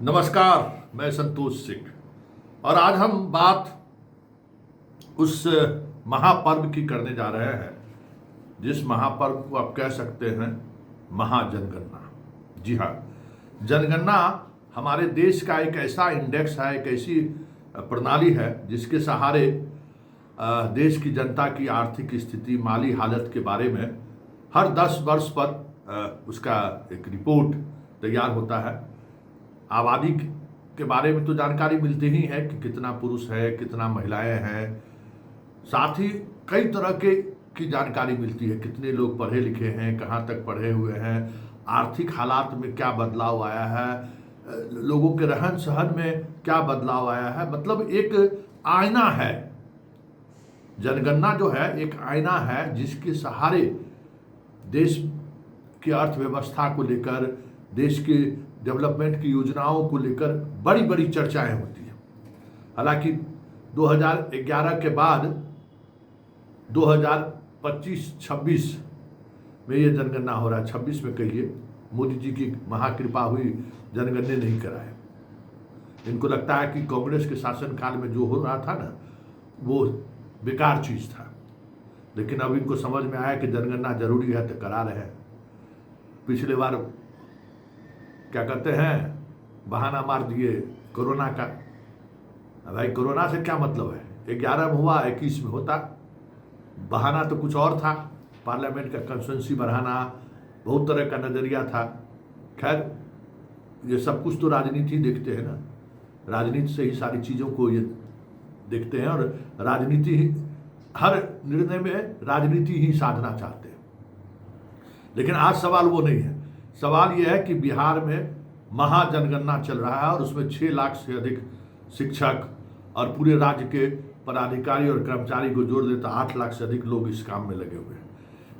नमस्कार, मैं संतोष सिंह और आज हम बात उस महापर्व की करने जा रहे हैं जिस महापर्व को आप कह सकते हैं महाजनगणना। जी हाँ, जनगणना हमारे देश का एक ऐसा इंडेक्स है, एक ऐसी प्रणाली है जिसके सहारे देश की जनता की आर्थिक स्थिति, माली हालत के बारे में हर 10 वर्ष पर उसका एक रिपोर्ट तैयार होता है। आबादी के बारे में तो जानकारी मिलती ही है कि कितना पुरुष है, कितना महिलाएं हैं, साथ ही कई तरह की जानकारी मिलती है, कितने लोग पढ़े लिखे हैं, कहाँ तक पढ़े हुए हैं, आर्थिक हालात में क्या बदलाव आया है, लोगों के रहन सहन में क्या बदलाव आया है। मतलब एक आईना है। जनगणना जो है एक आईना है जिसके सहारे देश की अर्थव्यवस्था को लेकर, देश के डेवलपमेंट की योजनाओं को लेकर बड़ी बड़ी चर्चाएं होती हैं। हालांकि 2011 के बाद 2025-26 में ये जनगणना हो रहा है। 26 में कहिए, मोदी जी की महाकृपा हुई, जनगणना नहीं कराए। इनको लगता है कि कांग्रेस के शासनकाल में जो हो रहा था ना, वो बेकार चीज़ था। लेकिन अब इनको समझ में आया कि जनगणना जरूरी है तो करा रहे हैं। पिछले बार क्या कहते हैं, बहाना मार दिए कोरोना का। भाई कोरोना से क्या मतलब है? 11 में हुआ, 21 में होता। बहाना तो कुछ और था, पार्लियामेंट का कंस्टिट्यूंसी बढ़ाना, बहुत तरह का नज़रिया था। खैर, ये सब कुछ तो राजनीति देखते हैं ना, राजनीति से ही सारी चीज़ों को ये देखते हैं और राजनीति ही हर निर्णय में राजनीति ही साधना चाहते हैं। लेकिन आज सवाल वो नहीं है। सवाल यह है कि बिहार में महाजनगणना चल रहा है और उसमें 6 लाख से अधिक शिक्षक और पूरे राज्य के पदाधिकारी और कर्मचारी को जोड़ देता 8 लाख से अधिक लोग इस काम में लगे हुए हैं।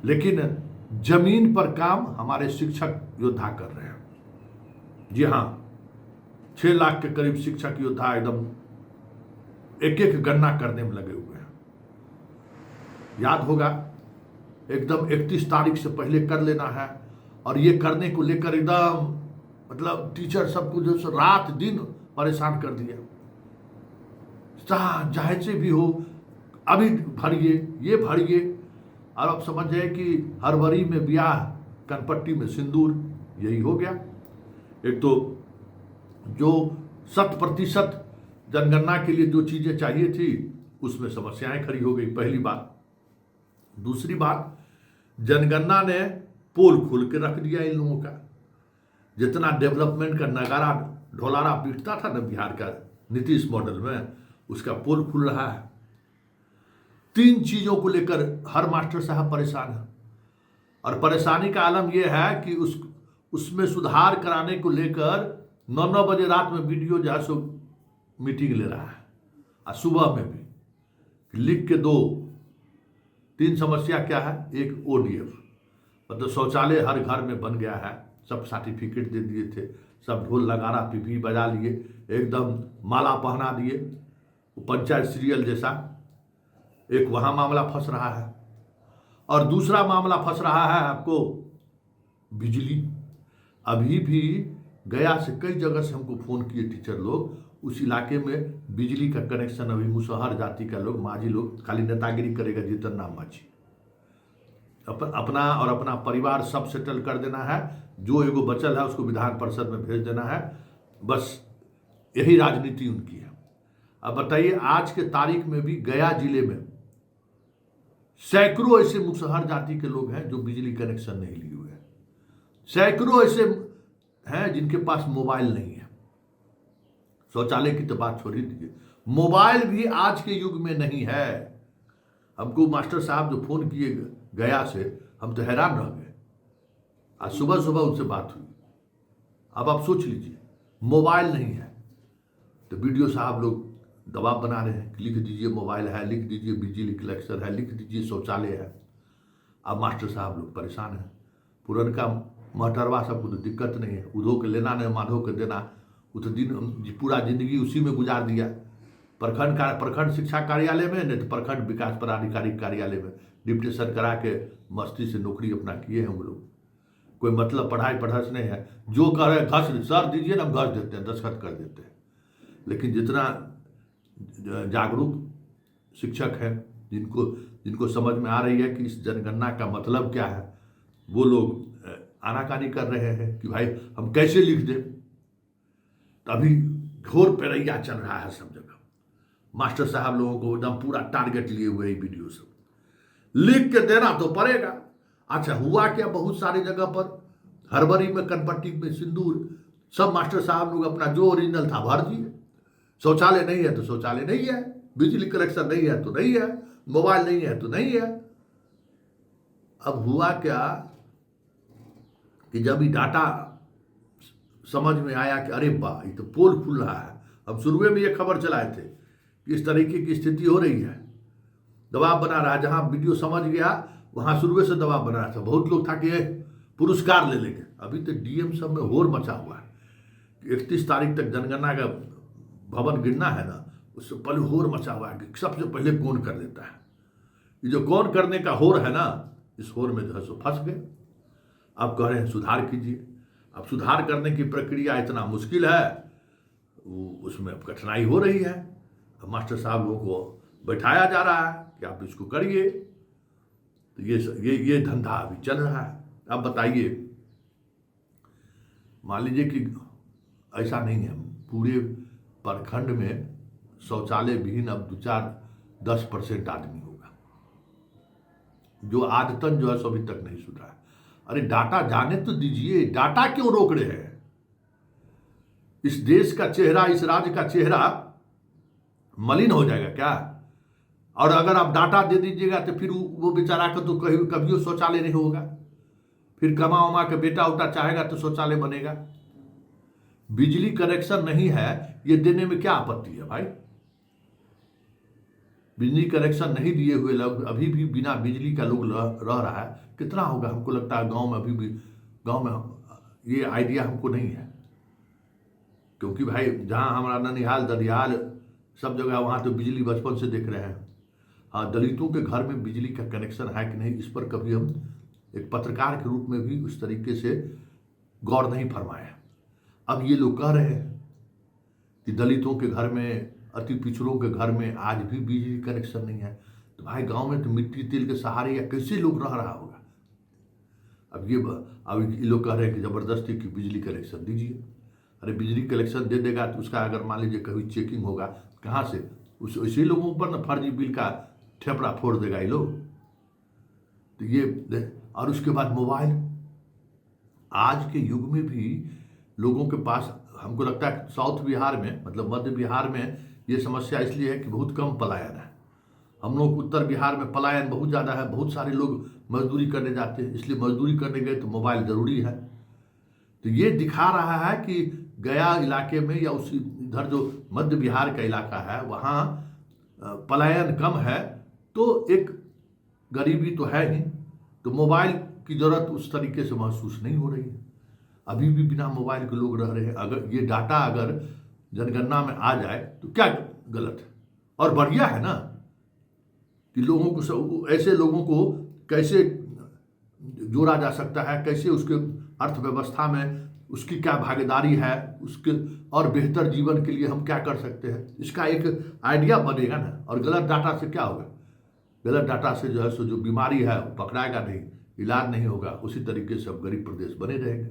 लेकिन जमीन पर काम हमारे शिक्षक योद्धा कर रहे हैं। जी हाँ, 6 लाख के करीब शिक्षक योद्धा एकदम एक एक गणना करने में लगे हुए हैं। याद होगा, एकदम 31 तारीख से पहले कर लेना है और ये करने को लेकर एकदम मतलब टीचर सबको जो रात दिन परेशान कर दिया। चाहे से भी हो, अभी भरिए, ये भरिए। और अब समझ जाए कि हरवरी में ब्याह, कनपट्टी में सिंदूर, यही हो गया। एक तो जो 100% जनगणना के लिए जो चीज़ें चाहिए थी उसमें समस्याएं खड़ी हो गई, पहली बात। दूसरी बात, जनगणना ने पोल खोल के रख दिया इन लोगों का। जितना डेवलपमेंट का नगारा ढोलारा पीटता था ना बिहार का नीतीश मॉडल में, उसका पोल खुल रहा है। 3 चीज़ों को लेकर हर मास्टर साहब परेशान है और परेशानी का आलम यह है कि उसमें सुधार कराने को लेकर 9-9 बजे रात में वीडियो जो है सो मीटिंग ले रहा है और सुबह में भी लिख के दो। 3 समस्या क्या है? एक ODF, मतलब शौचालय हर घर में बन गया है, सब सर्टिफिकेट दे दिए थे, सब ढोल नगारा पिपी बजा लिए, एकदम माला पहना दिए, पंचायत सीरियल जैसा। एक वहाँ मामला फंस रहा है और दूसरा मामला फंस रहा है आपको बिजली। अभी भी गया से कई जगह से हमको फ़ोन किए टीचर लोग, उस इलाके में बिजली का कनेक्शन अभी मुसहर जाति का लोग, माझी लोग, खाली नेतागिरी करेगा जीतन राम माझी, अपना और अपना परिवार सब सेटल कर देना है, जो एगो बचल है उसको विधान परिषद में भेज देना है, बस यही राजनीति उनकी है। अब बताइए, आज के तारीख में भी गया जिले में सैकड़ों ऐसे मुसहर जाति के लोग हैं जो बिजली कनेक्शन नहीं लिए हुए हैं। सैकड़ों ऐसे हैं जिनके पास मोबाइल नहीं है। शौचालय की तो बात छोड़ ही दीजिए, मोबाइल भी आज के युग में नहीं है। हमको मास्टर साहब जो फोन किए गया से, हम तो हैरान रह गए। आज सुबह सुबह उनसे बात हुई। अब आप सोच लीजिए, मोबाइल नहीं है तो वीडियो साहब लोग दबाव बना रहे हैं, लिख दीजिए मोबाइल है, लिख दीजिए बिजली कलेक्शन है, लिख दीजिए शौचालय है। अब मास्टर साहब लोग परेशान हैं। पुरनका महटरवा सबको तो दिक्कत नहीं है, उधो के लेना नहीं, माधो के देना, वो तो दिन पूरा जिंदगी उसी में गुजार दिया। प्रखंड शिक्षा कार्यालय में, नहीं तो प्रखंड विकास पदाधिकारी कार्यालय में डिप्टेशन करा के मस्ती से नौकरी अपना किए हैं हम लोग। कोई मतलब पढ़ाई पढ़ाई से नहीं है। जो कह रहे घस सर दीजिए ना, हम घस देते हैं, दस्तखत कर देते हैं। लेकिन जितना जागरूक शिक्षक हैं, जिनको जिनको समझ में आ रही है कि इस जनगणना का मतलब क्या है, वो लोग आनाकानी कर रहे हैं कि भाई हम कैसे लिख दें। तो अभी घोर पैरैया चल रहा है सब जगह। मास्टर साहब लोगों को एकदम पूरा टारगेट लिए हुए ही वीडियो सब लिख के देना तो पड़ेगा। अच्छा, हुआ क्या, बहुत सारी जगह पर हड़बड़ी में, कनपट्टी में सिंदूर, सब मास्टर साहब लोग अपना जो ओरिजिनल था भर दिए। शौचालय नहीं है तो शौचालय नहीं है, बिजली कनेक्शन नहीं है तो नहीं है, मोबाइल नहीं है तो नहीं है। अब हुआ क्या कि जब ये डाटा समझ में आया कि अरे वाह, ये तो पोल खुल रहा है। हम शुरू में ये खबर चलाए थे कि इस तरीके की स्थिति हो रही है, दबाव बना रहा है। जहां वीडियो समझ गया वहां शुरू से दबाव बना रहा था। बहुत लोग था कि पुरस्कार ले लेंगे। अभी तो डीएम सब में होर मचा हुआ है कि 31 तारीख तक जनगणना का भवन गिरना है ना, उससे पहले होर मचा हुआ है कि सबसे पहले कौन कर देता है। ये जो कौन करने का होर है ना, इस होर में जो है सो फंस गए। अब कह रहे हैं सुधार कीजिए। अब सुधार करने की प्रक्रिया इतना मुश्किल है, उसमें अब कठिनाई हो रही है। अब मास्टर साहब लोगों को बैठाया जा रहा है कि आप इसको करिए। तो ये धंधा अभी चल रहा है। अब बताइए, मान लीजिए कि ऐसा नहीं है, पूरे प्रखंड में शौचालय विहीन अब 10% आदमी होगा, जो आदतन जो है सो अभी तक नहीं सुधरा है। अरे डाटा जाने तो दीजिए, डाटा क्यों रोक रहे हैं? इस देश का चेहरा, इस राज्य का चेहरा मलिन हो जाएगा क्या? और अगर आप डाटा दे दीजिएगा तो फिर वो बेचारा का तो कभी शौचालय नहीं होगा। फिर कमा उमा के बेटा उटा चाहेगा तो शौचालय बनेगा। बिजली कनेक्शन नहीं है ये देने में क्या आपत्ति है भाई? बिजली कनेक्शन नहीं दिए हुए लोग अभी भी बिना बिजली का लोग रह रहा है, कितना होगा? हमको लगता है गांव में अभी भी, गांव में ये आइडिया हमको नहीं है। क्योंकि भाई जहां हमारा ननिहाल दरियाल सब जगह, वहां तो बिजली बचपन से देख रहे हैं। हाँ, दलितों के घर में बिजली का कनेक्शन है कि नहीं, इस पर कभी हम एक पत्रकार के रूप में भी उस तरीके से गौर नहीं फरमाया। अब ये लोग कह रहे हैं कि दलितों के घर में, अति पिछड़ों के घर में आज भी बिजली कनेक्शन नहीं है। तो भाई गांव में तो मिट्टी तेल के सहारे या कैसे लोग रह रहा होगा? अब ये लोग कह रहे हैं कि जबरदस्ती की बिजली कनेक्शन दीजिए। अरे बिजली कनेक्शन दे देगा तो उसका अगर मान लीजिए कभी चेकिंग होगा, कहाँ से? उसी लोगों पर ना फर्जी बिल का ठेपड़ा फोड़ देगा ये लोग। तो ये, और उसके बाद मोबाइल, आज के युग में भी लोगों के पास, हमको लगता है साउथ बिहार में, मतलब मध्य बिहार में ये समस्या इसलिए है कि बहुत कम पलायन है। हम लोग उत्तर बिहार में पलायन बहुत ज़्यादा है, बहुत सारे लोग मजदूरी करने जाते हैं, इसलिए मजदूरी करने गए तो मोबाइल ज़रूरी है। तो ये दिखा रहा है कि गया इलाके में या उसी इधर जो मध्य बिहार का इलाका है वहाँ पलायन कम है, तो एक गरीबी तो है ही, तो मोबाइल की ज़रूरत उस तरीके से महसूस नहीं हो रही है। अभी भी बिना मोबाइल के लोग रह रहे हैं। अगर ये डाटा अगर जनगणना में आ जाए तो क्या गलत है? और बढ़िया है ना कि लोगों को, ऐसे लोगों को कैसे जोड़ा जा सकता है, कैसे उसके अर्थव्यवस्था में उसकी क्या भागीदारी है, उसके और बेहतर जीवन के लिए हम क्या कर सकते हैं, इसका एक आइडिया बनेगा ना। और गलत डाटा से क्या होगा? गलत डाटा से जो है सो जो बीमारी है वो पकड़ाएगा नहीं, इलाज नहीं होगा, उसी तरीके से अब गरीब प्रदेश बने रहेंगे।